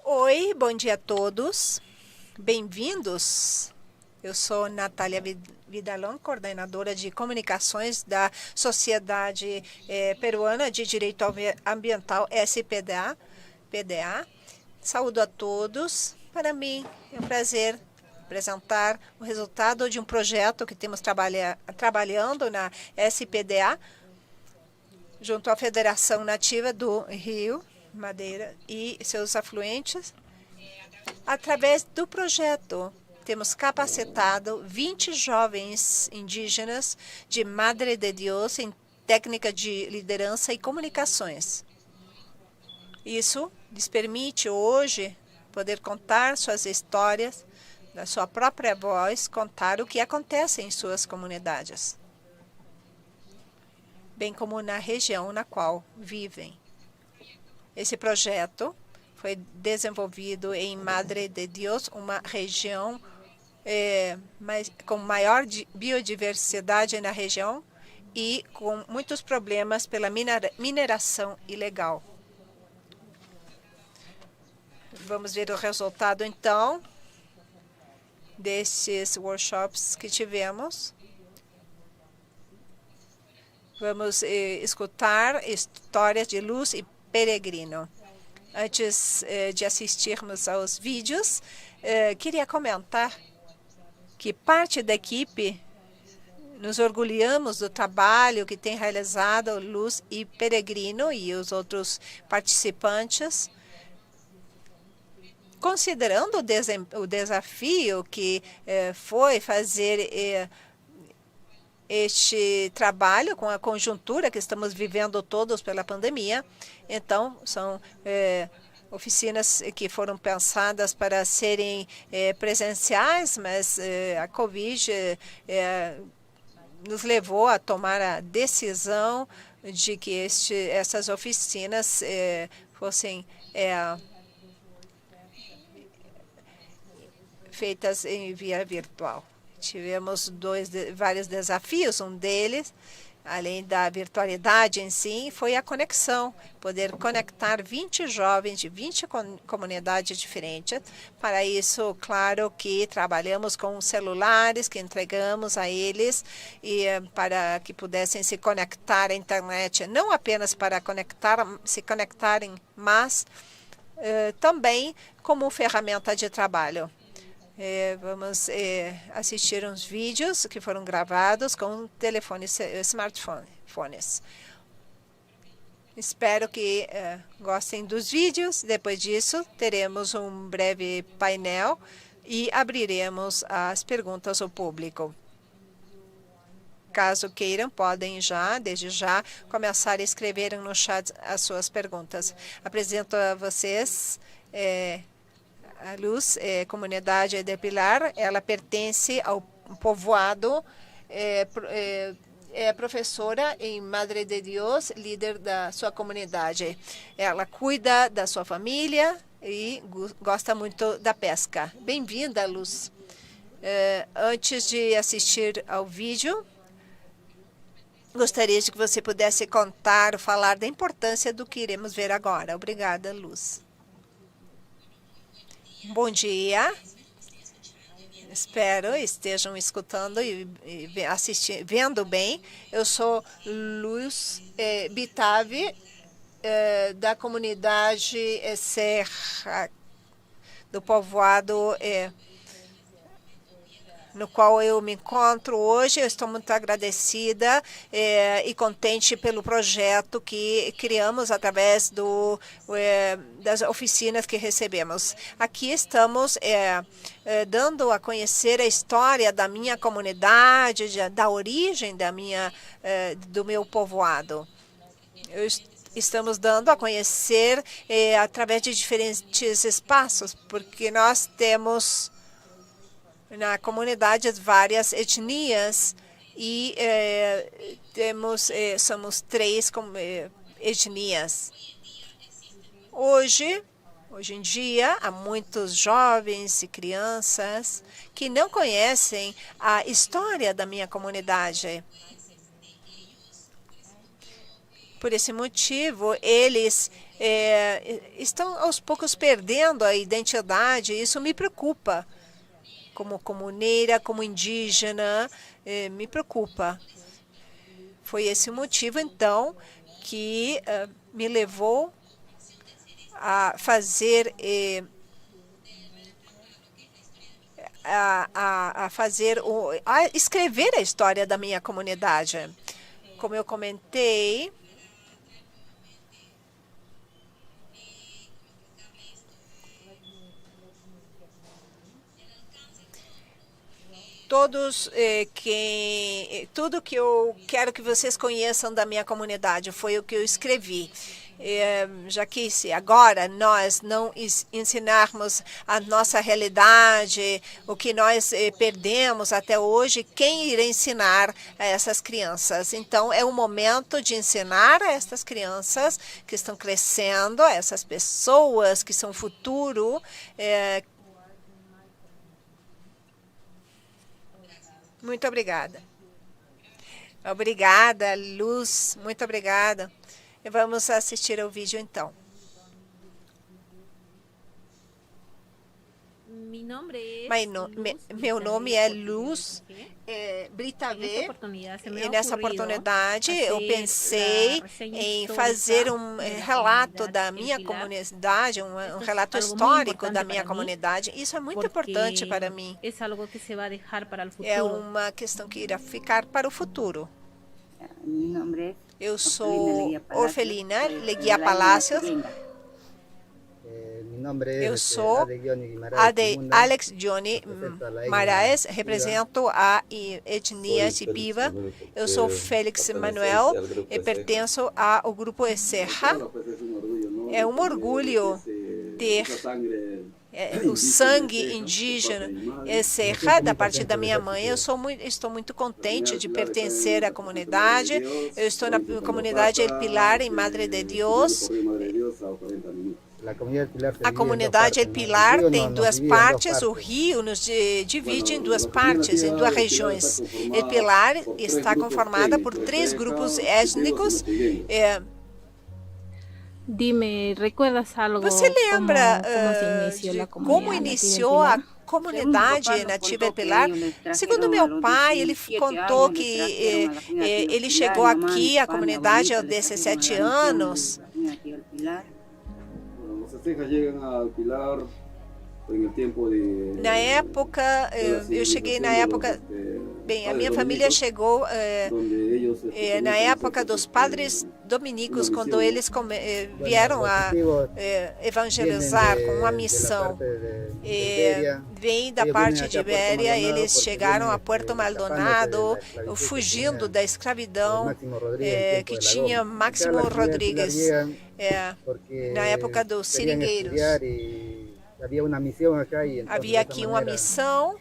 Oi, bom dia a todos. Bem-vindos. Eu sou Natália Vidalon, coordenadora de comunicações da Sociedade Peruana de Direito Ambiental, SPDA. Saúdo a todos. Para mim é um prazer apresentar o resultado de um projeto que temos trabalhando na SPDA, junto à Federação Nativa do Rio Madeira e seus afluentes. Através do projeto, temos capacitado 20 jovens indígenas de Madre de Dios em técnica de liderança e comunicações. Isso lhes permite hoje poder contar suas histórias, na sua própria voz, contar o que acontece em suas comunidades, bem como na região na qual vivem. Esse projeto foi desenvolvido em Madre de Dios, uma região com maior biodiversidade na região e com muitos problemas pela mineração ilegal. Vamos ver o resultado, então, desses workshops que tivemos. Vamos escutar histórias de luz e peregrino. Antes de assistirmos aos vídeos, queria comentar que parte da equipe nos orgulhamos do trabalho que tem realizado Luz e Peregrino e os outros participantes, considerando o desafio que foi fazer este trabalho com a conjuntura que estamos vivendo todos pela pandemia. Então, são oficinas que foram pensadas para serem presenciais, mas a Covid nos levou a tomar a decisão de que essas oficinas fossem feitas em via virtual. Tivemos vários desafios. Um deles, além da virtualidade em si, foi a conexão. Poder conectar 20 jovens de 20 comunidades diferentes. Para isso, claro que trabalhamos com celulares que entregamos a eles para que pudessem se conectar à internet, não apenas para se conectarem, mas também como ferramenta de trabalho. Vamos assistir uns vídeos que foram gravados com smartphones. Espero que gostem dos vídeos. Depois disso, teremos um breve painel e abriremos as perguntas ao público. Caso queiram, podem desde já, começar a escrever no chat as suas perguntas. Apresento a vocês a Luz, comunidade de Pilar. Ela pertence ao povoado, é professora em Madre de Dios, líder da sua comunidade. Ela cuida da sua família e gosta muito da pesca. Bem-vinda, Luz. Antes de assistir ao vídeo, gostaria de que você pudesse falar da importância do que iremos ver agora. Obrigada, Luz. Bom dia. Espero estejam escutando e vendo bem. Eu sou Luz Bitave, da comunidade Serra, do povoado no qual eu me encontro hoje. Eu estou muito agradecida e contente pelo projeto que criamos através das oficinas que recebemos. Aqui estamos dando a conhecer a história da minha comunidade, da origem do meu povoado. Estamos dando a conhecer através de diferentes espaços, porque nós temos na comunidade várias etnias e somos 3 etnias. Hoje em dia, há muitos jovens e crianças que não conhecem a história da minha comunidade. Por esse motivo, eles estão aos poucos perdendo a identidade. Isso me preocupa. Como comuneira, como indígena, me preocupa. Foi esse o motivo, então, que me levou a fazer a escrever a história da minha comunidade. Como eu comentei, tudo que eu quero que vocês conheçam da minha comunidade foi o que eu escrevi. Já que se agora nós não ensinarmos a nossa realidade, o que nós perdemos até hoje, quem irá ensinar a essas crianças? Então, é o momento de ensinar a essas crianças que estão crescendo, a essas pessoas que são o futuro. Muito obrigada. Obrigada, Luz. Muito obrigada. Vamos assistir ao vídeo, então. Meu nome é Luz Britavê. E nessa oportunidade eu pensei em fazer um relato da minha comunidade, um relato histórico da minha comunidade. Isso é muito importante para mim. É uma questão que irá ficar para o futuro. Eu sou Orfelina Leguía Palacios. Eu sou Alex Johnny Maraes, represento a etnia Shipiba. Eu sou Félix Manuel e pertenço ao grupo Serra. É um orgulho ter o sangue indígena Serra da parte da minha mãe. Estou muito contente de pertencer à comunidade. Eu estou na comunidade El Pilar, em Madre de Deus. A comunidade El Pilar tem duas partes. O rio nos divide em duas partes, em duas regiões. El Pilar está conformada por 3 grupos étnicos. Você lembra de como iniciou a comunidade nativa El Pilar? Segundo meu pai, ele contou que ele chegou aqui, a comunidade, aos 17 anos. Na época, eu cheguei na época... Bem, a minha família chegou na época dos padres dominicos, quando eles vieram a evangelizar com uma missão. Vem da parte de Ibéria, eles chegaram a Puerto Maldonado, fugindo da escravidão que tinha Máximo Rodrigues na época dos seringueiros. Havia aqui uma missão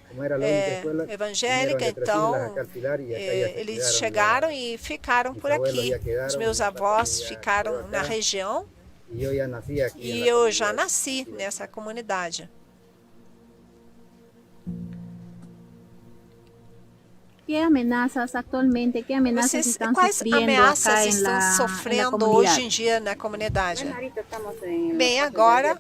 evangélica, então eles chegaram e ficaram por aqui. Os meus avós ficaram na região e eu já nasci nessa comunidade. Quais ameaças estão sofrendo hoje em dia na comunidade? Bem, agora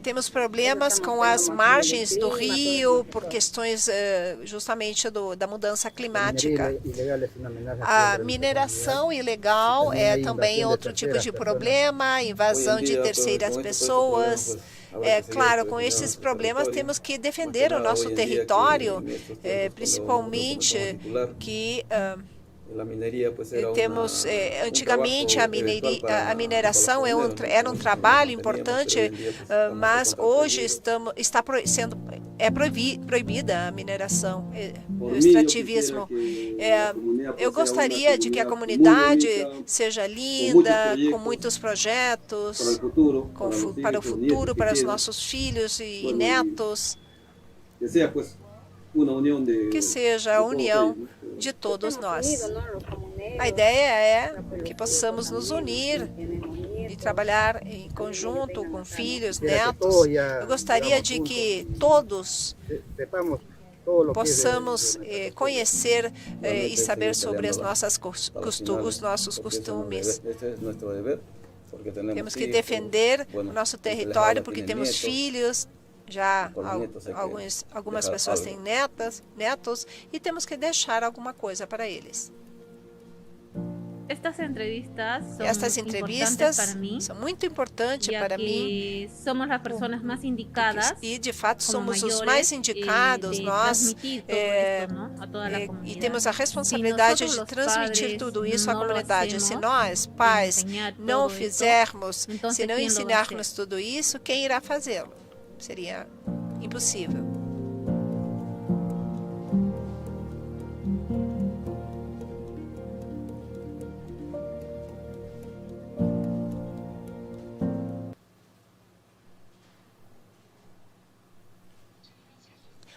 temos problemas com as margens do rio por questões justamente da mudança climática. A mineração ilegal é também outro tipo de problema, invasão de terceiras pessoas. Claro, com esses problemas temos que defender o nosso território, principalmente que temos antigamente a mineração era um trabalho importante, mas hoje é proibida a mineração, o extrativismo. Eu gostaria de que a comunidade seja linda, com muitos projetos para o futuro, para os nossos filhos e netos. Que seja a união de todos nós. A ideia é que possamos nos unir e trabalhar em conjunto com filhos, netos. Eu gostaria de que todos possamos conhecer e saber sobre as nossas os nossos costumes. Temos que defender o nosso território porque temos filhos, já algumas pessoas têm netos e temos que deixar alguma coisa para eles. Estas entrevistas são muito importantes para mim, somos as pessoas mais indicadas e de fato somos os mais indicados, nós, e temos a responsabilidade de transmitir tudo isso à comunidade. Se nós, pais, não o fizermos, se não ensinarmos tudo isso, quem irá fazê-lo? Seria impossível.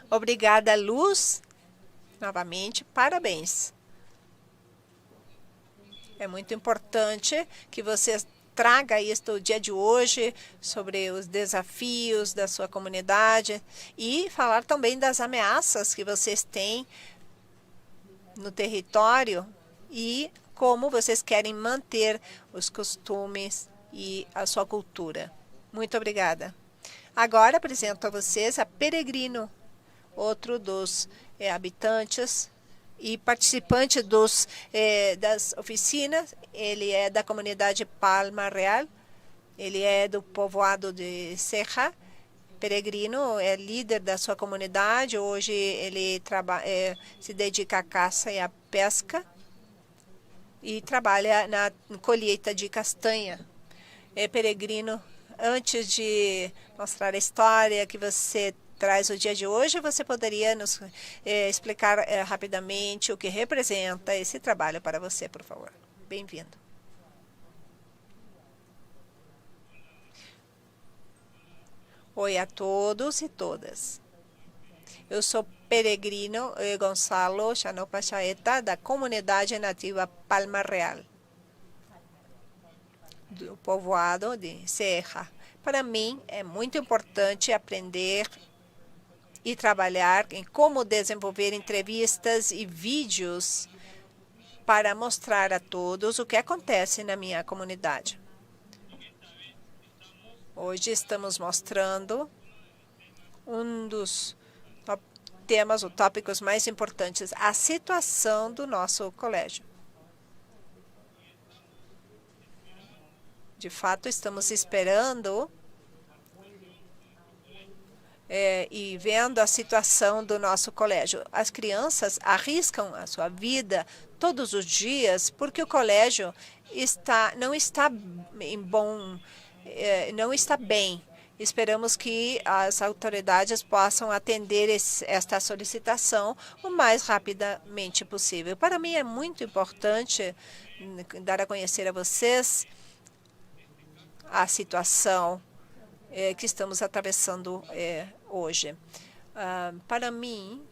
Obrigada, Luz. Novamente, parabéns. É muito importante que você traga isso o dia de hoje sobre os desafios da sua comunidade e falar também das ameaças que vocês têm no território e como vocês querem manter os costumes e a sua cultura. Muito obrigada. Agora apresento a vocês a Peregrino, outro dos habitantes e participante das oficinas. Ele é da comunidade Palma Real, ele é do povoado de Ceja. Peregrino é líder da sua comunidade. Hoje ele se dedica à caça e à pesca e trabalha na colheita de castanha. Peregrino, antes de mostrar a história que você traz o dia de hoje, você poderia nos explicar rapidamente o que representa esse trabalho para você, por favor? Bem-vindo. Oi a todos e todas. Eu sou Peregrino Gonçalo Chanopa Chaeta, da comunidade nativa Palma Real, do povoado de Ceja. Para mim, é muito importante aprender e trabalhar em como desenvolver entrevistas e vídeos para mostrar a todos o que acontece na minha comunidade. Hoje estamos mostrando um dos temas ou tópicos mais importantes, a situação do nosso colégio. De fato, estamos esperando e vendo a situação do nosso colégio. As crianças arriscam a sua vida todos os dias porque o colégio não está bem. Esperamos que as autoridades possam atender esta solicitação o mais rapidamente possível. Para mim é muito importante dar a conhecer a vocês a situação que estamos atravessando hoje. Para mim,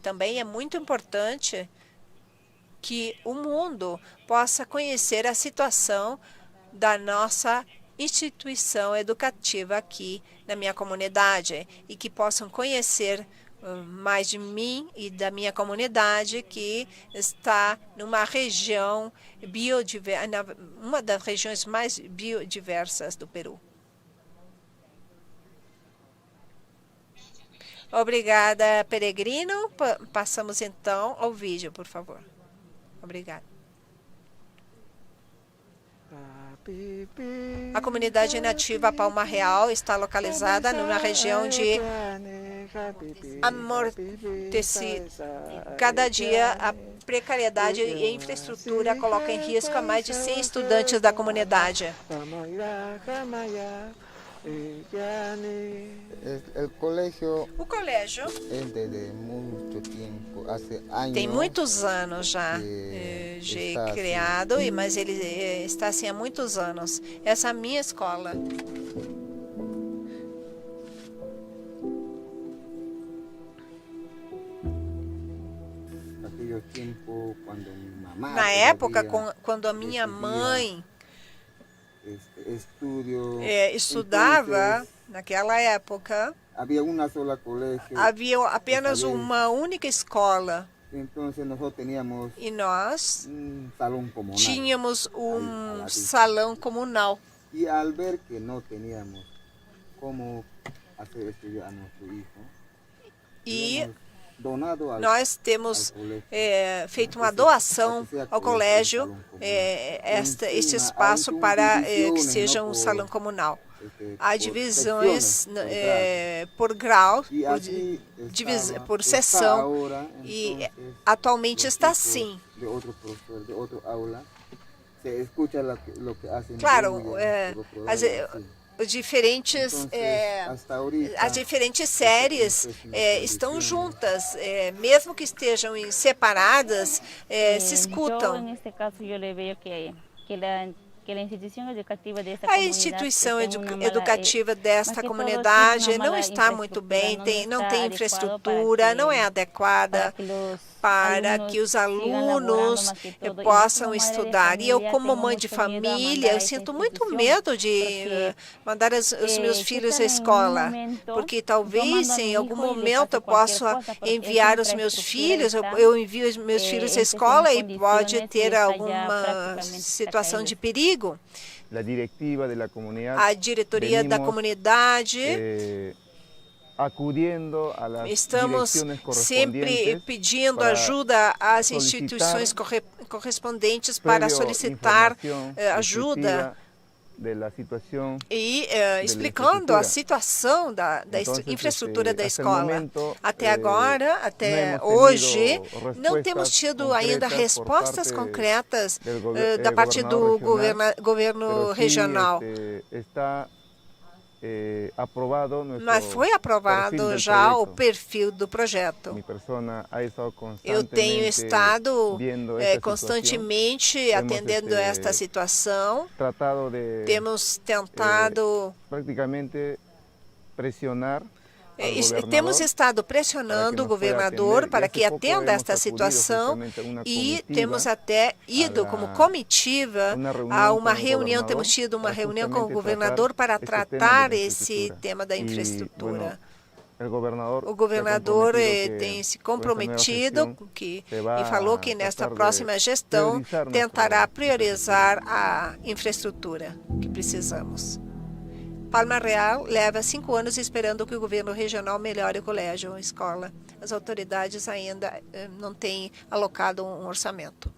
também é muito importante que o mundo possa conhecer a situação da nossa instituição educativa aqui na minha comunidade e que possam conhecer mais de mim e da minha comunidade, que está numa região uma das regiões mais biodiversas do Peru. Obrigada, Peregrino. Passamos então ao vídeo, por favor. Obrigada. A comunidade nativa Palma Real está localizada numa região de cada dia a precariedade e a infraestrutura colocam em risco a mais de 100 estudantes da comunidade. O colégio tem muitos anos já criado, mas ele está assim há muitos anos. Essa é a minha escola. Na época, quando a minha mãe estudava, naquela época, Havia uma sola colégio. Havia apenas uma única escola. Então, nós tínhamos E nós salão comunal. tínhamos um salão comunal. E ao ver que não tínhamos como fazer estudar a nosso filho, nós temos feito uma doação ao colégio, este espaço para que seja um salão comunal. Há divisões por grau, por seção, e atualmente está assim. Claro, as diferentes séries estão juntas, mesmo que estejam separadas, se escutam. Neste caso, eu vejo que a instituição educativa desta comunidade não está muito bem, não tem infraestrutura, não é adequada para que os alunos possam estudar. E eu, como mãe de família, eu sinto muito medo de mandar os meus filhos à escola, porque talvez em algum momento eu possa enviar os meus filhos, eu envio os meus filhos à escola e pode ter alguma situação de perigo. A diretoria da comunidade estamos sempre pedindo ajuda às instituições correspondentes para solicitar ajuda e explicando a situação da infraestrutura da escola. Até agora, até hoje, não temos tido ainda respostas concretas da parte do governo regional. Mas foi aprovado já o perfil do projeto. Eu tenho estado constantemente atendendo esta situação. Temos tentado temos estado pressionando o governador para que atenda esta situação e temos até ido como comitiva a uma reunião, temos tido uma reunião com o governador para tratar esse tema da infraestrutura. O governador tem se comprometido e falou que nesta próxima gestão tentará priorizar a infraestrutura que precisamos. Palma Real leva 5 anos esperando que o governo regional melhore o colégio ou escola. As autoridades ainda não têm alocado um orçamento.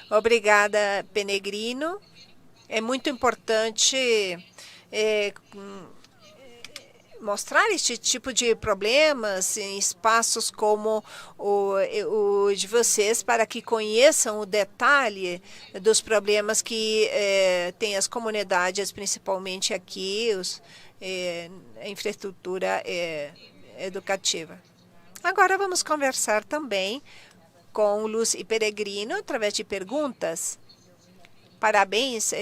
Obrigada, Penegrino. É muito importante mostrar este tipo de problemas em espaços como o de vocês, para que conheçam o detalhe dos problemas que têm as comunidades, principalmente aqui, a infraestrutura educativa. Agora vamos conversar também com Luz e Peregrino através de perguntas. Parabéns,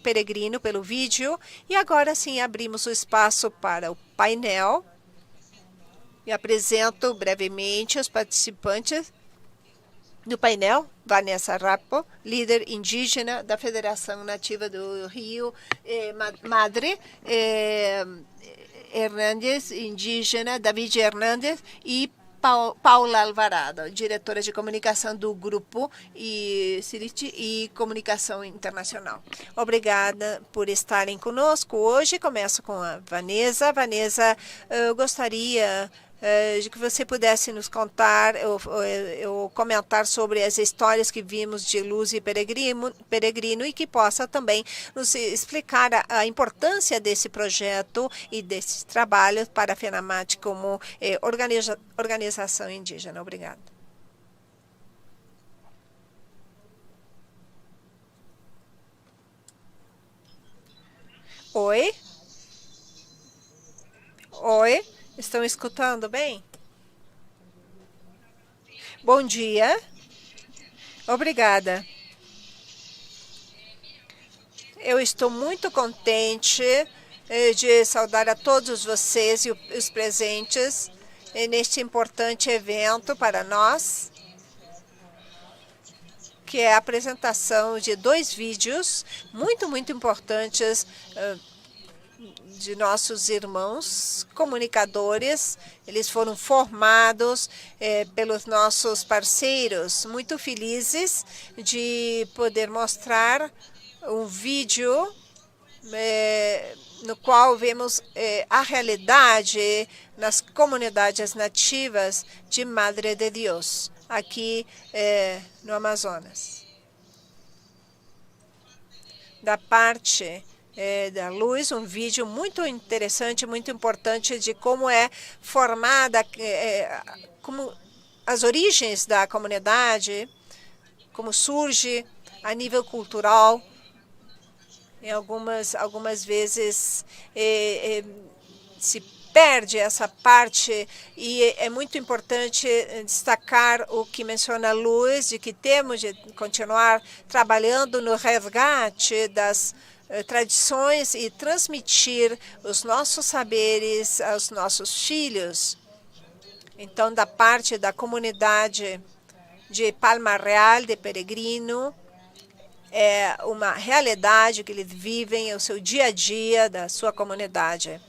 Peregrino, pelo vídeo. E agora sim abrimos o espaço para o painel. E apresento brevemente os participantes do painel. Vanessa Rapo, líder indígena da Federação Nativa do Rio Madre. Hernandes, indígena, David Hernandes e Paula Alvarado, diretora de comunicação do grupo e comunicação internacional. Obrigada por estarem conosco hoje. Começo com a Vanessa. Vanessa, eu gostaria de que você pudesse nos contar ou comentar sobre as histórias que vimos de Luz e Peregrino e que possa também nos explicar a importância desse projeto e desses trabalhos para a FENAMAT como organização indígena. Obrigada. Oi? Oi? Estão escutando bem? Bom dia. Obrigada. Eu estou muito contente de saudar a todos vocês e os presentes neste importante evento para nós, que é a apresentação de 2 vídeos muito importantes de nossos irmãos comunicadores. Eles foram formados pelos nossos parceiros. Muito felizes de poder mostrar um vídeo no qual vemos a realidade nas comunidades nativas de Madre de Deus, aqui no Amazonas. Da parte da luz, um vídeo muito interessante, muito importante de como é formada, como as origens da comunidade, como surge a nível cultural. Em algumas vezes se perde essa parte, e é muito importante destacar o que menciona a Luz, de que temos de continuar trabalhando no resgate das tradições e transmitir os nossos saberes aos nossos filhos. Então, da parte da comunidade de Palma Real, de Peregrino, é uma realidade que eles vivem, o seu dia a dia da sua comunidade.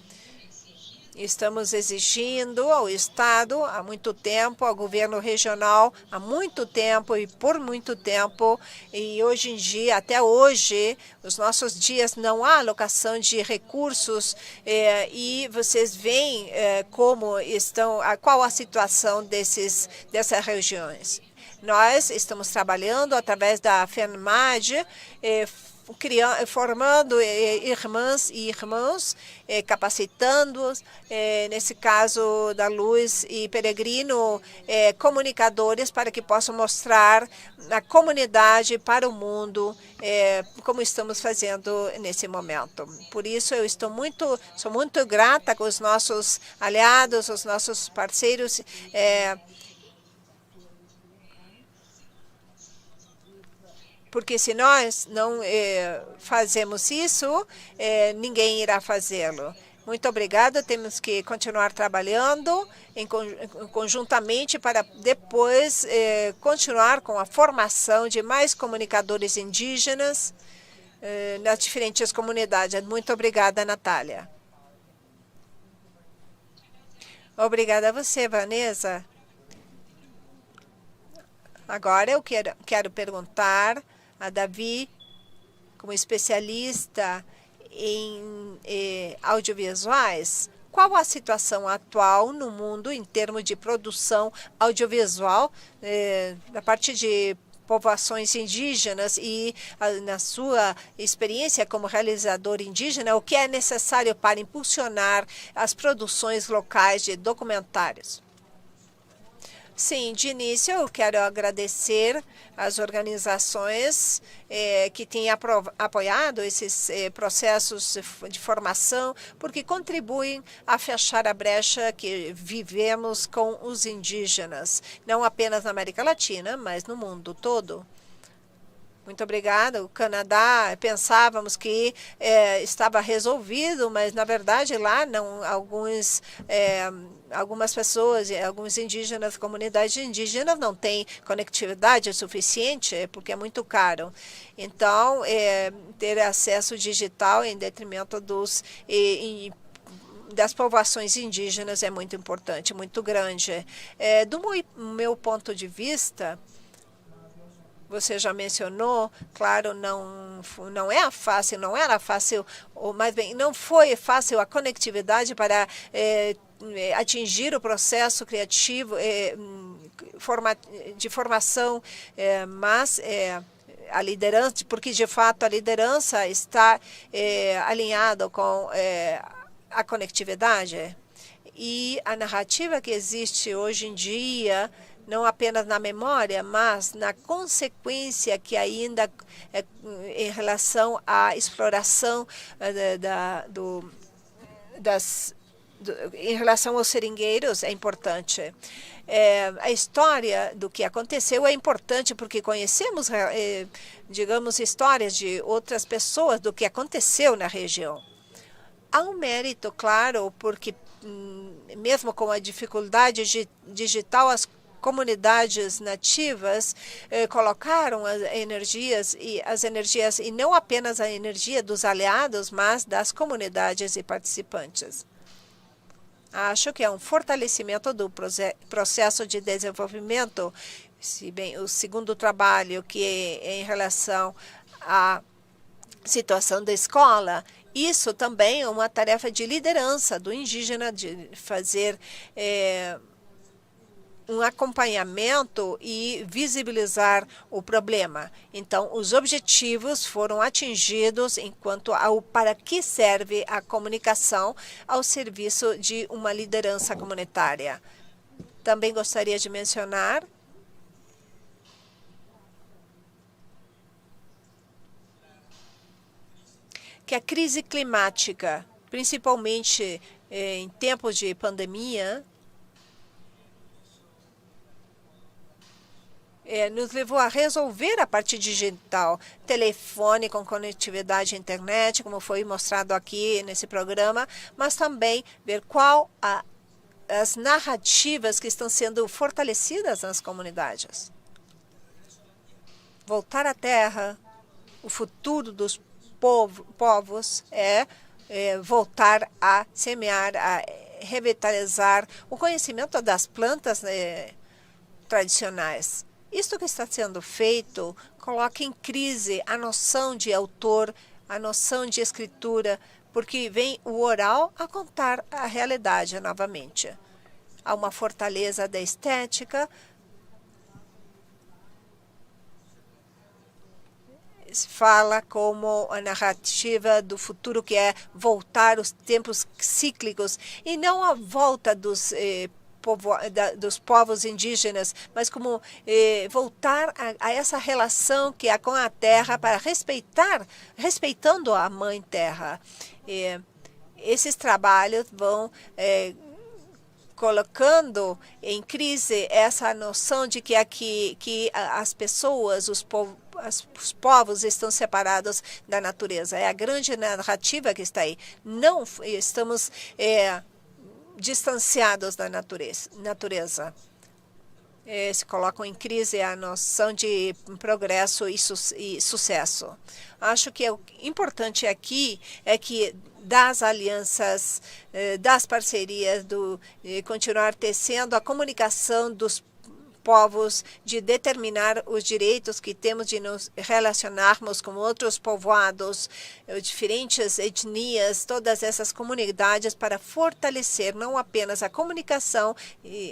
Estamos exigindo ao Estado há muito tempo, ao governo regional há muito tempo e por muito tempo, e hoje em dia, até hoje, os nossos dias, não há alocação de recursos, e vocês veem como estão, qual a situação dessas regiões. Nós estamos trabalhando através da FENMAD, formando irmãs e irmãos, capacitando-os, nesse caso da Luz e Peregrino, comunicadores para que possam mostrar na comunidade para o mundo como estamos fazendo nesse momento. Por isso, eu sou muito grata com os nossos aliados, os nossos parceiros, porque se nós não fazemos isso, ninguém irá fazê-lo. Muito obrigada. Temos que continuar trabalhando conjuntamente para depois continuar com a formação de mais comunicadores indígenas nas diferentes comunidades. Muito obrigada, Natália. Obrigada a você, Vanessa. Agora eu quero perguntar a Davi, como especialista em audiovisuais, qual a situação atual no mundo em termos de produção audiovisual da parte de povoações indígenas e, na sua experiência como realizador indígena, o que é necessário para impulsionar as produções locais de documentários? Sim, de início eu quero agradecer às organizações que têm apoiado esses processos de formação, porque contribuem a fechar a brecha que vivemos com os indígenas, não apenas na América Latina, mas no mundo todo. Muito obrigada. O Canadá, pensávamos que estava resolvido, mas, na verdade, lá não, algumas pessoas, alguns indígenas, comunidades indígenas não têm conectividade suficiente, porque é muito caro. Então, ter acesso digital em detrimento das povoações indígenas é muito importante, muito grande. Do meu ponto de vista, você já mencionou, claro, não era fácil, ou mais bem, não foi fácil a conectividade para atingir o processo criativo de formação, mas a liderança, porque de fato a liderança está alinhada com a conectividade. E a narrativa que existe hoje em dia, não apenas na memória, mas na consequência que ainda em relação à exploração em relação aos seringueiros, é importante. A história do que aconteceu é importante porque conhecemos, digamos, histórias de outras pessoas do que aconteceu na região. Há um mérito, claro, porque mesmo com a dificuldade digital, as comunidades nativas colocaram as energias, e não apenas a energia dos aliados, mas das comunidades e participantes. Acho que é um fortalecimento do processo de desenvolvimento, se bem o segundo trabalho, que é em relação à situação da escola. Isso também é uma tarefa de liderança do indígena, de fazer um acompanhamento e visibilizar o problema. Então, os objetivos foram atingidos enquanto ao para que serve a comunicação ao serviço de uma liderança comunitária. Também gostaria de mencionar que a crise climática, principalmente em tempos de pandemia, nos levou a resolver a parte digital, telefone com conectividade à internet, como foi mostrado aqui nesse programa, mas também ver qual as narrativas que estão sendo fortalecidas nas comunidades. Voltar à terra, o futuro dos povos é voltar a semear, a revitalizar o conhecimento das plantas tradicionais. Isto que está sendo feito coloca em crise a noção de autor, a noção de escritura, porque vem o oral a contar a realidade novamente. Há uma fortaleza da estética, fala como a narrativa do futuro, que é voltar os tempos cíclicos, e não a volta dos povos indígenas, mas como voltar a essa relação que há com a terra, para respeitando a mãe terra. Esses trabalhos vão colocando em crise essa noção de que as pessoas, os povos estão separados da natureza. É a grande narrativa que está aí. Não estamos distanciados da natureza. Se colocam em crise a noção de progresso e sucesso. Acho que o importante aqui é que das alianças, das parcerias, continuar tecendo a comunicação dos povos, de determinar os direitos que temos de nos relacionarmos com outros povoados, diferentes etnias, todas essas comunidades, para fortalecer não apenas a comunicação,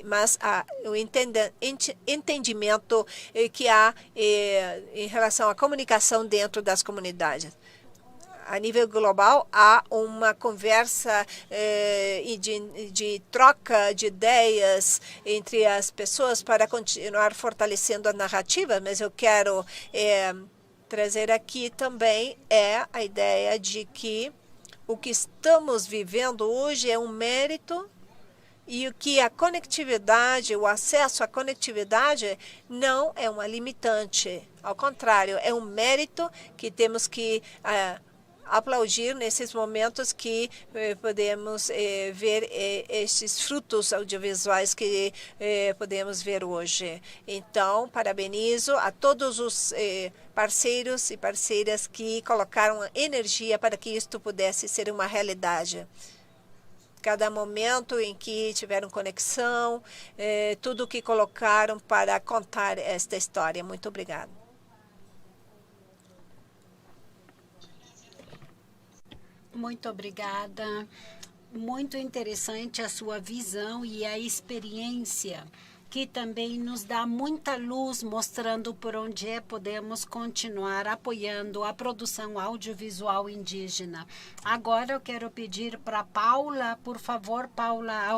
mas o entendimento que há em relação à comunicação dentro das comunidades. A nível global, há uma conversa de troca de ideias entre as pessoas para continuar fortalecendo a narrativa, mas eu quero trazer aqui também a ideia de que o que estamos vivendo hoje é um mérito, e o que a conectividade, o acesso à conectividade não é uma limitante. Ao contrário, é um mérito que temos que aplaudir nesses momentos que podemos ver esses frutos audiovisuais que podemos ver hoje. Então, parabenizo a todos os parceiros e parceiras que colocaram energia para que isto pudesse ser uma realidade. Cada momento em que tiveram conexão, tudo que colocaram para contar esta história. Muito obrigada. Muito obrigada. Muito interessante a sua visão e a experiência, que também nos dá muita luz, mostrando por onde podemos continuar apoiando a produção audiovisual indígena. Agora eu quero pedir para Paula, por favor, Paula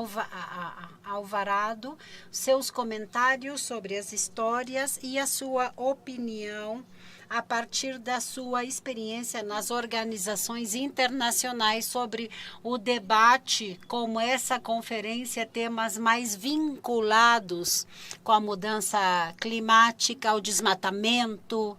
Alvarado, seus comentários sobre as histórias e a sua opinião a partir da sua experiência nas organizações internacionais sobre o debate, como essa conferência, temas mais vinculados com a mudança climática, o desmatamento.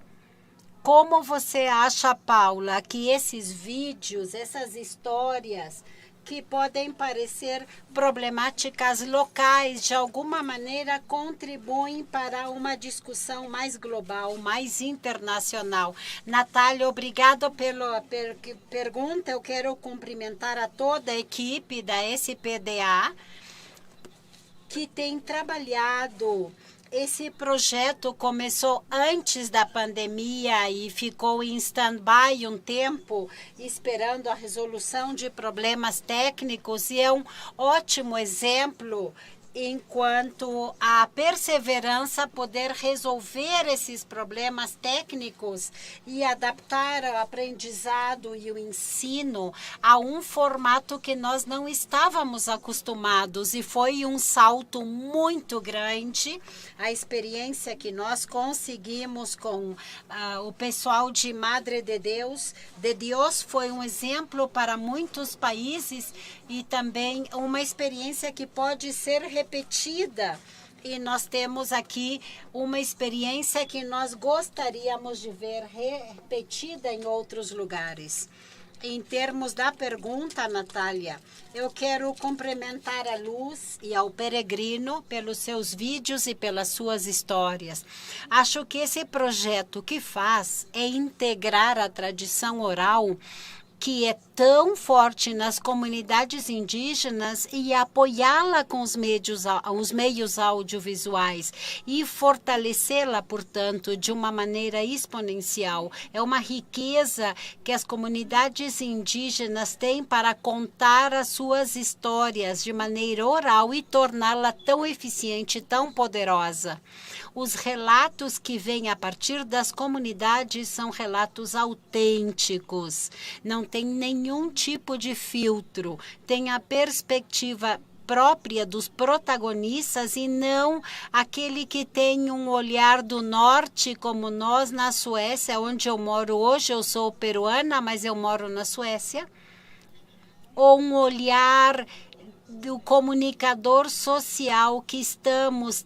Como você acha, Paula, que esses vídeos, essas histórias que podem parecer problemáticas locais, de alguma maneira contribuem para uma discussão mais global, mais internacional. Natália, obrigado pela pergunta. Eu quero cumprimentar a toda a equipe da SPDA que tem trabalhado. Esse projeto começou antes da pandemia e ficou em stand-by um tempo, esperando a resolução de problemas técnicos, e é um ótimo exemplo enquanto a perseverança poder resolver esses problemas técnicos e adaptar o aprendizado e o ensino a um formato que nós não estávamos acostumados, e foi um salto muito grande. A experiência que nós conseguimos com o pessoal de Madre de Deus foi um exemplo para muitos países e também uma experiência que pode ser repetida. E nós temos aqui uma experiência que nós gostaríamos de ver repetida em outros lugares. Em termos da pergunta, Natália, eu quero cumprimentar a Luz e ao Peregrino pelos seus vídeos e pelas suas histórias. Acho que esse projeto que faz é integrar a tradição oral, que é tão forte nas comunidades indígenas, e apoiá-la com os meios audiovisuais e fortalecê-la, portanto, de uma maneira exponencial. É uma riqueza que as comunidades indígenas têm para contar as suas histórias de maneira oral e torná-la tão eficiente, tão poderosa. Os relatos que vêm a partir das comunidades são relatos autênticos, não tem nenhum tipo de filtro, tem a perspectiva própria dos protagonistas e não aquele que tem um olhar do norte, como nós na Suécia, onde eu moro hoje. Eu sou peruana, mas eu moro na Suécia. Ou um olhar do comunicador social que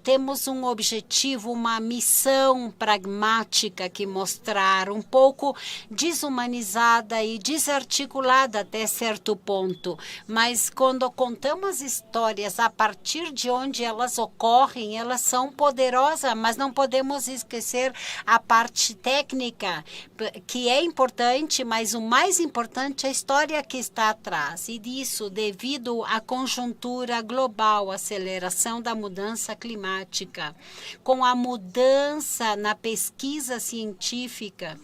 temos um objetivo, uma missão pragmática que mostrar, um pouco desumanizada e desarticulada até certo ponto. Mas quando contamos histórias a partir de onde elas ocorrem, elas são poderosas, mas não podemos esquecer a parte técnica, que é importante, mas o mais importante é a história que está atrás. E disso, devido à conjuntura global, aceleração da mudança climática, com a mudança na pesquisa científica,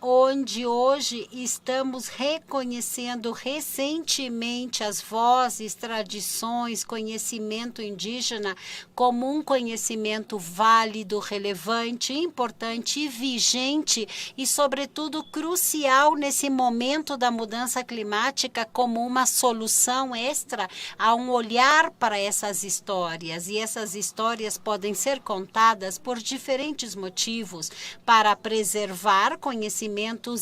onde hoje estamos reconhecendo recentemente as vozes, tradições, conhecimento indígena como um conhecimento válido, relevante, importante e vigente e, sobretudo, crucial nesse momento da mudança climática, como uma solução extra a um olhar para essas histórias. E essas histórias podem ser contadas por diferentes motivos: para preservar conhecimentos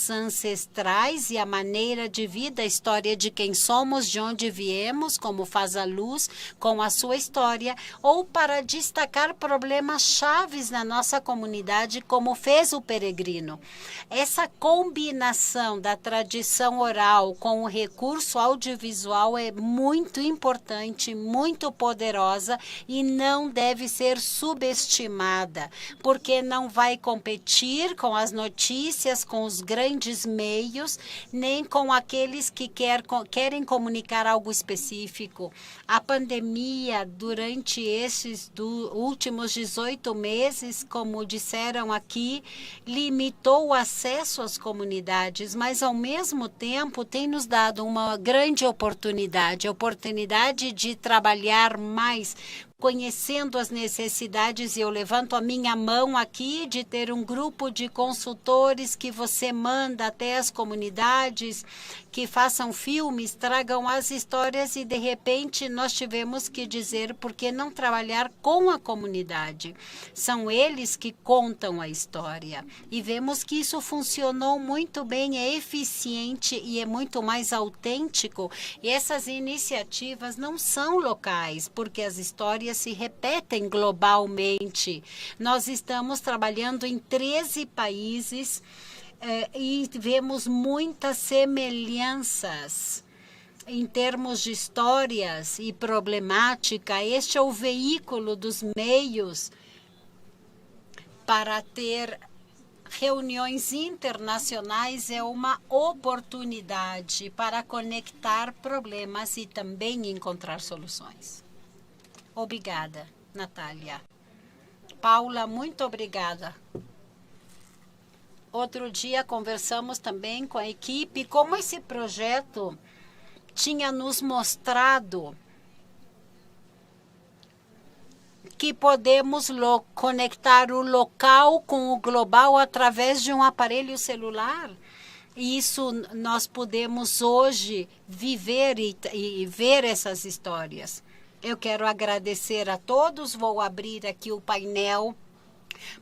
ancestrais e a maneira de vida, a história de quem somos, de onde viemos, como faz a Luz com a sua história, ou para destacar problemas chaves na nossa comunidade, como fez o Peregrino. Essa combinação da tradição oral com o recurso audiovisual é muito importante, muito poderosa e não deve ser subestimada, porque não vai competir com as notícias, com os grandes meios, nem com aqueles que querem comunicar algo específico. A pandemia, durante esses últimos 18 meses, como disseram aqui, limitou o acesso às comunidades, mas, ao mesmo tempo, tem nos dado uma grande oportunidade, a oportunidade de trabalhar mais, conhecendo as necessidades. E eu levanto a minha mão aqui de ter um grupo de consultores que você manda até as comunidades, que façam filmes, tragam as histórias, e de repente nós tivemos que dizer: por que não trabalhar com a comunidade? São eles que contam a história. E vemos que isso funcionou muito bem, é eficiente e é muito mais autêntico. E essas iniciativas não são locais, porque as histórias se repetem globalmente. Nós estamos trabalhando em 13 países e vemos muitas semelhanças. em termos de histórias e problemática, este é o veículo dos meios para ter reuniões internacionais, é uma oportunidade para conectar problemas e também encontrar soluções. Obrigada, Natália. Paula, muito obrigada. Outro dia conversamos também com a equipe como esse projeto tinha nos mostrado que podemos conectar o local com o global através de um aparelho celular. E isso nós podemos hoje viver e ver essas histórias. Eu quero agradecer a todos. Vou abrir aqui o painel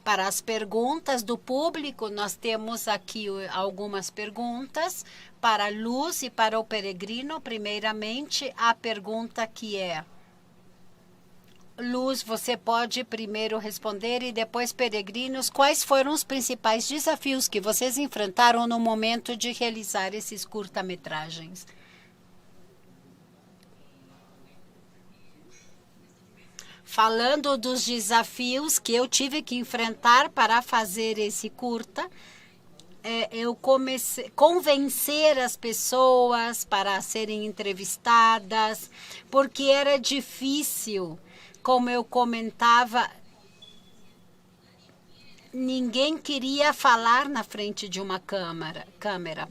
para as perguntas do público. Nós temos aqui algumas perguntas para a Luz e para o Peregrino. Primeiramente, a pergunta que é: Luz, você pode primeiro responder e depois, Peregrinos, quais foram os principais desafios que vocês enfrentaram no momento de realizar esses curta-metragens? Falando dos desafios que eu tive que enfrentar para fazer esse curta, eu comecei a convencer as pessoas para serem entrevistadas, porque era difícil. Como eu comentava, ninguém queria falar na frente de uma câmera.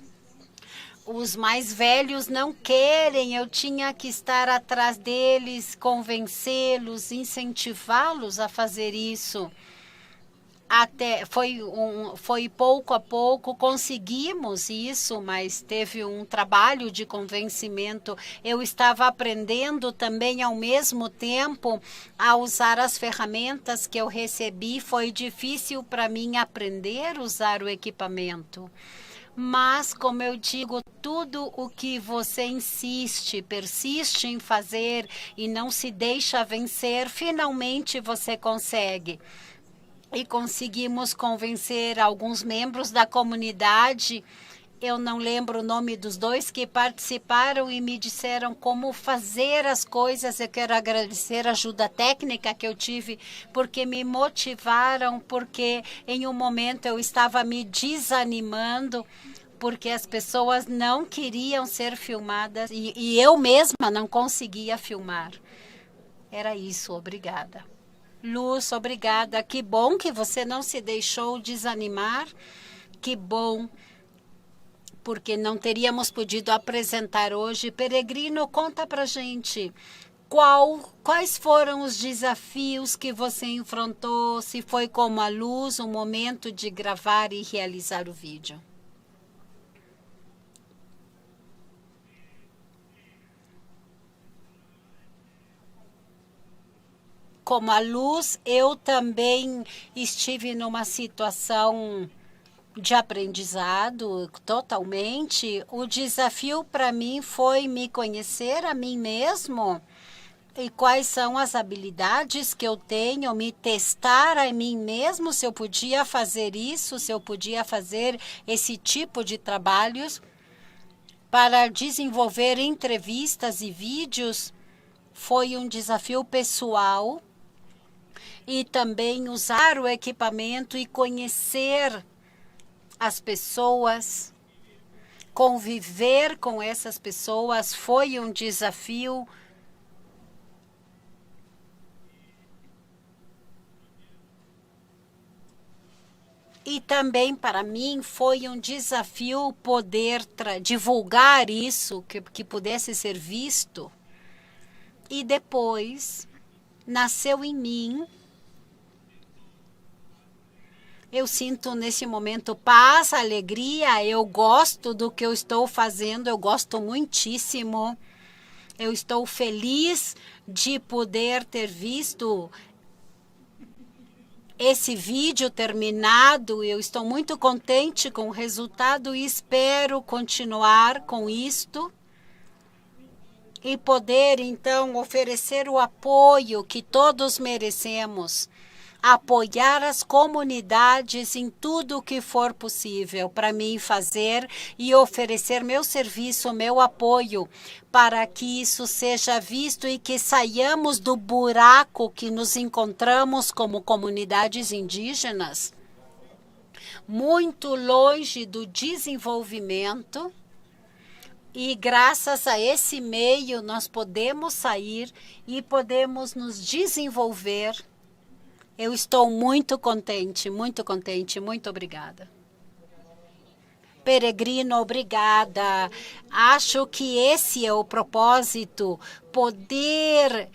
Os mais velhos não querem, eu tinha que estar atrás deles, convencê-los, incentivá-los a fazer isso. Até foi pouco a pouco, conseguimos isso, mas teve um trabalho de convencimento. Eu estava aprendendo também ao mesmo tempo a usar as ferramentas que eu recebi. Foi difícil para mim aprender a usar o equipamento. Mas, como eu digo, tudo o que você insiste, persiste em fazer e não se deixa vencer, finalmente você consegue. E conseguimos convencer alguns membros da comunidade. Eu não lembro o nome dos dois que participaram e me disseram como fazer as coisas. Eu quero agradecer a ajuda técnica que eu tive, porque me motivaram, porque em um momento eu estava me desanimando, porque as pessoas não queriam ser filmadas e eu mesma não conseguia filmar. Era isso, obrigada. Luz, obrigada. Que bom que você não se deixou desanimar. Que bom, porque não teríamos podido apresentar hoje. Peregrino, conta pra gente quais foram os desafios que você enfrentou, se foi como a Luz, o momento de gravar e realizar o vídeo. Como a Luz, eu também estive numa situação de aprendizado totalmente. O desafio para mim foi me conhecer a mim mesmo e quais são as habilidades que eu tenho, me testar a mim mesmo, se eu podia fazer isso, se eu podia fazer esse tipo de trabalhos para desenvolver entrevistas e vídeos. Foi um desafio pessoal. E também usar o equipamento e conhecer as pessoas, conviver com essas pessoas foi um desafio. E também para mim foi um desafio poder divulgar isso, que pudesse ser visto. E depois nasceu em mim. Eu sinto nesse momento paz, alegria, eu gosto do que eu estou fazendo, eu gosto muitíssimo. Eu estou feliz de poder ter visto esse vídeo terminado. Eu estou muito contente com o resultado e espero continuar com isto. E poder, então, oferecer o apoio que todos merecemos. apoiar as comunidades em tudo o que for possível para mim fazer e oferecer meu serviço, meu apoio para que isso seja visto e que saiamos do buraco que nos encontramos como comunidades indígenas, muito longe do desenvolvimento. E graças a esse meio nós podemos sair e podemos nos desenvolver. Eu estou muito contente, muito contente. Muito obrigada. Peregrino, obrigada. Acho que esse é o propósito, poder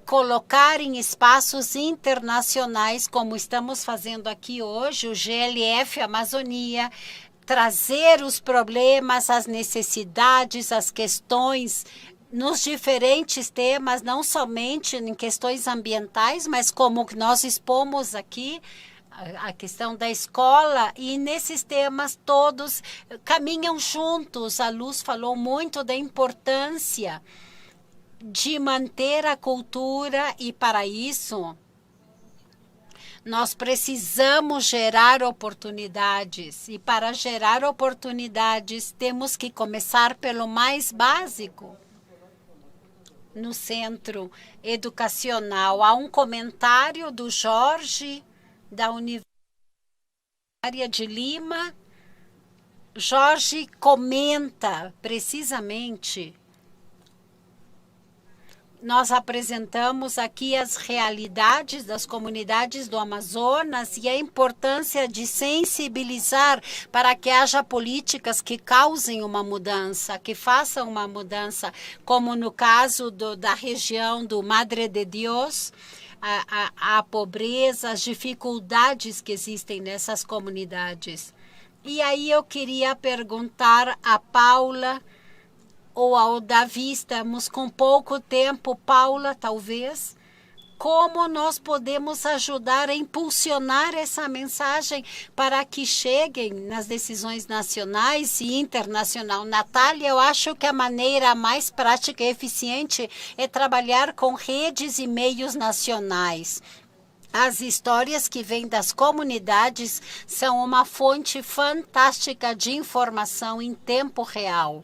colocar em espaços internacionais, como estamos fazendo aqui hoje, o GLF Amazônia, trazer os problemas, as necessidades, as questões nos diferentes temas, não somente em questões ambientais, mas como nós expomos aqui, a questão da escola, e nesses temas todos caminham juntos. A Luz falou muito da importância de manter a cultura e para isso nós precisamos gerar oportunidades e para gerar oportunidades temos que começar pelo mais básico. No centro educacional há um comentário do Jorge da Universidade de Lima. Jorge comenta precisamente. Nós apresentamos aqui as realidades das comunidades do Amazonas e a importância de sensibilizar para que haja políticas que causem uma mudança, que façam uma mudança, como no caso da região do Madre de Dios, a pobreza, as dificuldades que existem nessas comunidades. E aí eu queria perguntar a Paula ou ao Davi, estamos com pouco tempo, Paula, talvez, como nós podemos ajudar a impulsionar essa mensagem para que cheguem nas decisões nacionais e internacionais. Natália, eu acho que a maneira mais prática e eficiente é trabalhar com redes e meios nacionais. As histórias que vêm das comunidades são uma fonte fantástica de informação em tempo real.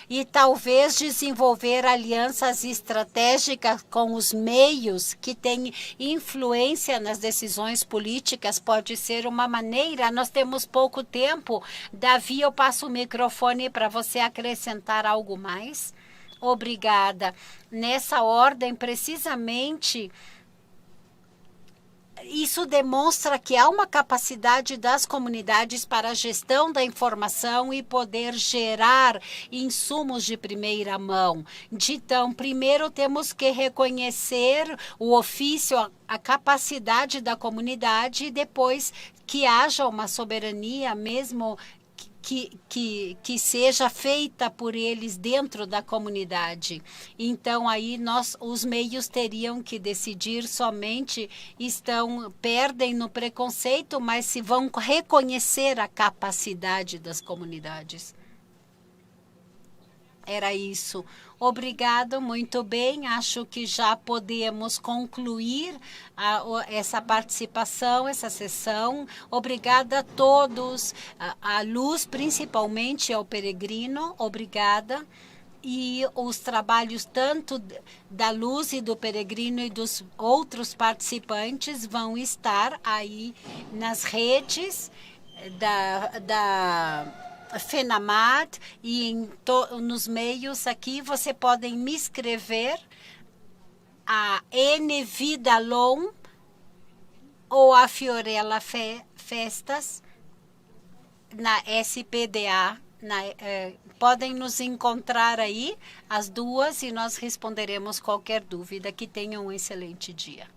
E talvez desenvolver alianças estratégicas com os meios que têm influência nas decisões políticas pode ser uma maneira. Nós temos pouco tempo. Davi, eu passo o microfone para você acrescentar algo mais. Obrigada. Nessa ordem, precisamente, isso demonstra que há uma capacidade das comunidades para a gestão da informação e poder gerar insumos de primeira mão. Então, primeiro temos que reconhecer o ofício, a capacidade da comunidade e depois que haja uma soberania mesmo que seja feita por eles dentro da comunidade. Então, aí os meios teriam que decidir somente, perdem no preconceito, mas se vão reconhecer a capacidade das comunidades. Era isso. Obrigado, muito bem. Acho que já podemos concluir essa participação, essa sessão. Obrigada a todos, a Luz, principalmente ao Peregrino. Obrigada. E os trabalhos tanto da Luz e do Peregrino e dos outros participantes vão estar aí nas redes da FENAMAT e nos meios aqui. Você podem me escrever a N Vidalon ou a Fiorella Festas na SPDA. Podem nos encontrar aí as duas e nós responderemos qualquer dúvida. Que tenham um excelente dia.